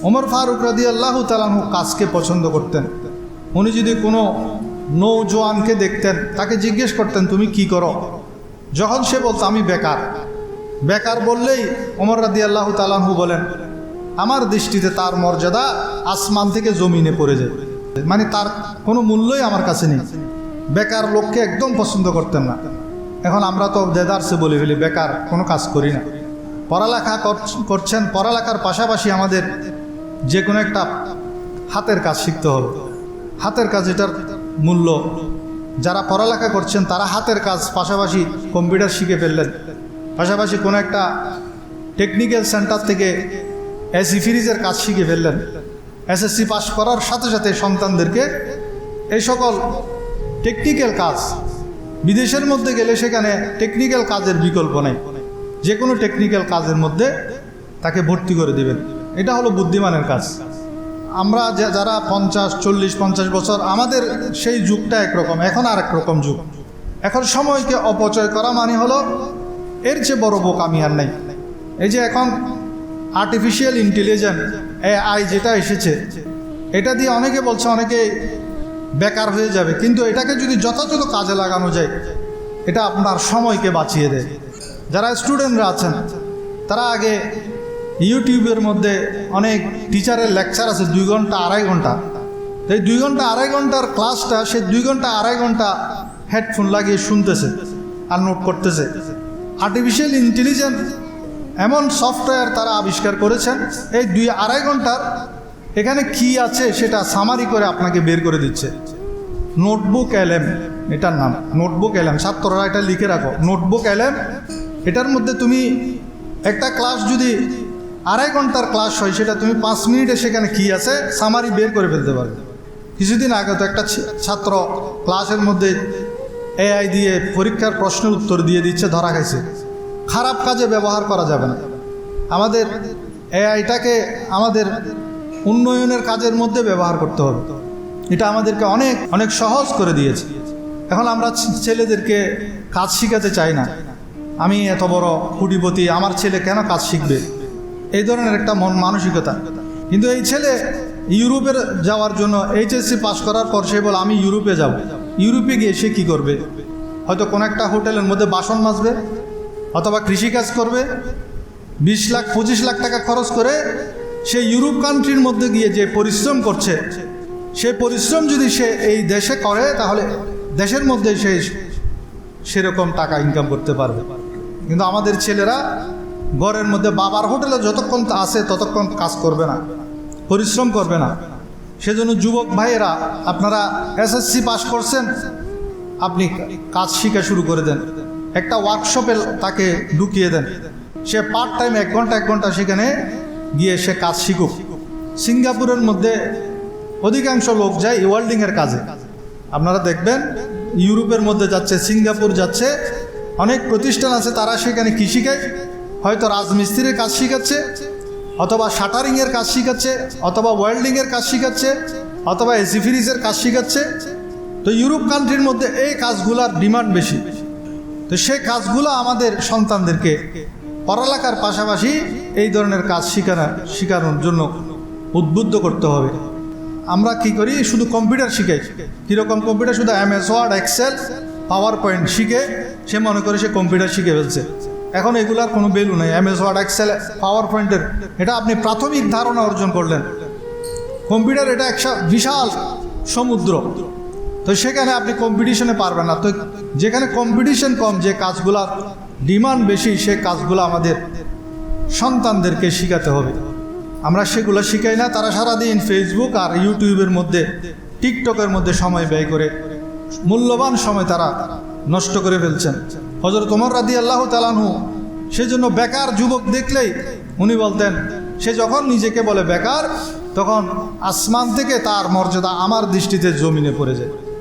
ওমর ফারুক রাদিয়াল্লাহু তাআলা আনহু কাজকে পছন্দ করতেন। উনি যদি কোনো নৌজওয়ানকে দেখতেন, তাকে জিজ্ঞেস করতেন তুমি কি করো? যখন সে বলতো আমি বেকার, বেকার বললেই ওমর রাদিয়াল্লাহু তাআলা আনহু বলেন আমার দৃষ্টিতে তার মর্যাদা আসমান থেকে জমিনে পড়ে যায়, মানে তার কোনো মূল্যই আমার কাছে নেই। বেকার লোককে একদম পছন্দ করতেন না। এখন আমরা তো দেদারসে বলে ফেলি বেকার, কোনো কাজ করি না। পড়ালেখা করছেন, পড়ালেখার পাশাপাশি আমাদের যে কোনো একটা হাতের কাজ শিখতে হবে। হাতের কাজ এটার মূল্য। যারা পড়ালেখা করছেন তারা হাতের কাজ পাশাপাশি কম্পিউটার শিখে ফেললেন, পাশাপাশি কোনো একটা টেকনিক্যাল সেন্টার থেকে এসি ফ্রিজের কাজ শিখে ফেললেন। এসএসসি পাস করার সাথে সাথে সন্তানদেরকে এই সকল টেকনিক্যাল কাজ, বিদেশের মধ্যে গেলে সেখানে টেকনিক্যাল কাজের বিকল্প নেই, যে কোনো টেকনিক্যাল কাজের মধ্যে তাকে ভর্তি করে দেবেন। এটা হলো বুদ্ধিমানের কাজ। আমরা যারা 50, 40, 50 বছর, আমাদের সেই যুগটা একরকম, এখন আর একরকম যুগ। এখন সময়কে অপচয় করা মানে হলো এর চেয়ে বড় বোকামি আর নেই। এই যে এখন আর্টিফিশিয়াল ইন্টেলিজেন্স AI যেটা এসেছে, এটা দিয়ে অনেকে বলছে অনেকে বেকার হয়ে যাবে, কিন্তু এটাকে যদি যথাযথ কাজে লাগানো যায় এটা আপনার সময়কে বাঁচিয়ে দেয়। যারা স্টুডেন্টরা আছেন তারা আগে ইউটিউবের মধ্যে অনেক টিচারের লেকচার আছে 2 ঘন্টা 2.5 ঘন্টা, এই 2 ঘন্টা 2.5 ঘন্টার ক্লাসটা সে 2 ঘন্টা 2.5 ঘন্টা হেডফোন লাগিয়ে শুনতেছে আর নোট করতেছে। আর্টিফিশিয়াল ইন্টেলিজেন্স এমন সফটওয়্যার তারা আবিষ্কার করেছেন, এই 2-2.5 ঘন্টার এখানে কি আছে সেটা সামারি করে আপনাকে বের করে দিচ্ছে। নোটবুক LM এটার নাম, নোটবুক LM। ছাত্ররা এটা লিখে রাখো, নোটবুক LM। এটার মধ্যে তুমি একটা ক্লাস যদি 2.5 ঘন্টার ক্লাস হয়, সেটা তুমি 5 মিনিটে সেখানে কি আছে সামারি বের করে ফেলতে পারবে। কিছুদিন আগে তো একটা ছাত্র ক্লাসের মধ্যে AI দিয়ে পরীক্ষার প্রশ্নের উত্তর দিয়ে দিচ্ছে, ধরা খাইছে। খারাপ কাজে ব্যবহার করা যাবে না। আমাদের AIটাকে আমাদের উন্নয়নের কাজের মধ্যে ব্যবহার করতে হবে। এটা আমাদেরকে অনেক অনেক সহজ করে দিয়েছে। এখন আমরা ছেলেদেরকে কাজ শিখাতে চাই না। আমি এত বড় কোটিপতি, আমার ছেলে কেন কাজ শিখবে, এই ধরনের একটা মানসিকতা। কিন্তু এই ছেলে ইউরোপের যাওয়ার জন্য HSC পাস করার পর সে বলে আমি ইউরোপে যাব। ইউরোপে গিয়ে সে কী করবে? হয়তো কোনো একটা হোটেলের মধ্যে বাসন মাজবে, অথবা কৃষিকাজ করবে। 20 লাখ 25 লাখ টাকা খরচ করে সে ইউরোপ কান্ট্রির মধ্যে গিয়ে যে পরিশ্রম করছে, সে পরিশ্রম যদি সে এই দেশে করে তাহলে দেশের মধ্যে সে সেরকম টাকা ইনকাম করতে পারবে। কিন্তু আমাদের ছেলেরা ঘরের মধ্যে বাবার হোটেলে যতক্ষণ আসে ততক্ষণ কাজ করবে না, পরিশ্রম করবে না। সেজন্য যুবক ভাইয়েরা, আপনারা SSC পাস করছেন, আপনি কাজ শিখা শুরু করে দেন। একটা ওয়ার্কশপে তাকে ঢুকিয়ে দেন, সে পার্ট টাইম 1 ঘন্টা 1 ঘন্টা সেখানে গিয়ে সে কাজ শিখুক। সিঙ্গাপুরের মধ্যে অধিকাংশ লোক যায় ওয়েল্ডিংয়ের কাজে। আপনারা দেখবেন ইউরোপের মধ্যে যাচ্ছে, সিঙ্গাপুর যাচ্ছে, অনেক প্রতিষ্ঠান আছে তারা সেখানে কী শিখায়? হয়তো রাজমিস্ত্রির কাজ শিখাচ্ছে, অথবা শাটারিংয়ের কাজ শিখাচ্ছে, অথবা ওয়েল্ডিংয়ের কাজ শিখাচ্ছে, অথবা এসি ফ্রিজের কাজ শিখাচ্ছে। তো ইউরোপ কান্ট্রির মধ্যে এই কাজগুলোর ডিমান্ড বেশি। তো সেই কাজগুলো আমাদের সন্তানদেরকে পড়ালেখার পাশাপাশি এই ধরনের কাজ শেখানোর জন্য উদ্বুদ্ধ করতে হবে। আমরা কি করি? শুধু কম্পিউটার শিখাই। কীরকম কম্পিউটার? শুধু MS Word, Excel, PowerPoint শিখে সে মনে করে সে কম্পিউটার শিখে ফেলছে। এখন এগুলার কোনো ভ্যালু নেই। MS Word, Excel, PowerPoint-এর এটা আপনি প্রাথমিক ধারণা অর্জন করলেন। কম্পিউটার এটা একটা বিশাল সমুদ্র, তো সেখানে আপনি কম্পিটিশনে পারবেন না। তো যেখানে কম্পিটিশন কম, যে কাজগুলার ডিমান্ড বেশি, সে কাজগুলো আমাদের সন্তানদেরকে শিখাতে হবে। আমরা সেগুলো শিখাই না। তারা সারাদিন ফেসবুক আর ইউটিউবের মধ্যে, টিকটকের মধ্যে সময় ব্যয় করে মূল্যবান সময় তারা নষ্ট করে ফেলছেন। হযরত ওমর রাদিয়াল্লাহু তাআলা আনহু সেজন্য বেকার যুবক দেখলেই উনি বলতেন, সে যখন নিজেকে বলে বেকার, তখন আসমান থেকে তার মর্যাদা আমার দৃষ্টিতে জমিনে পড়ে যায়।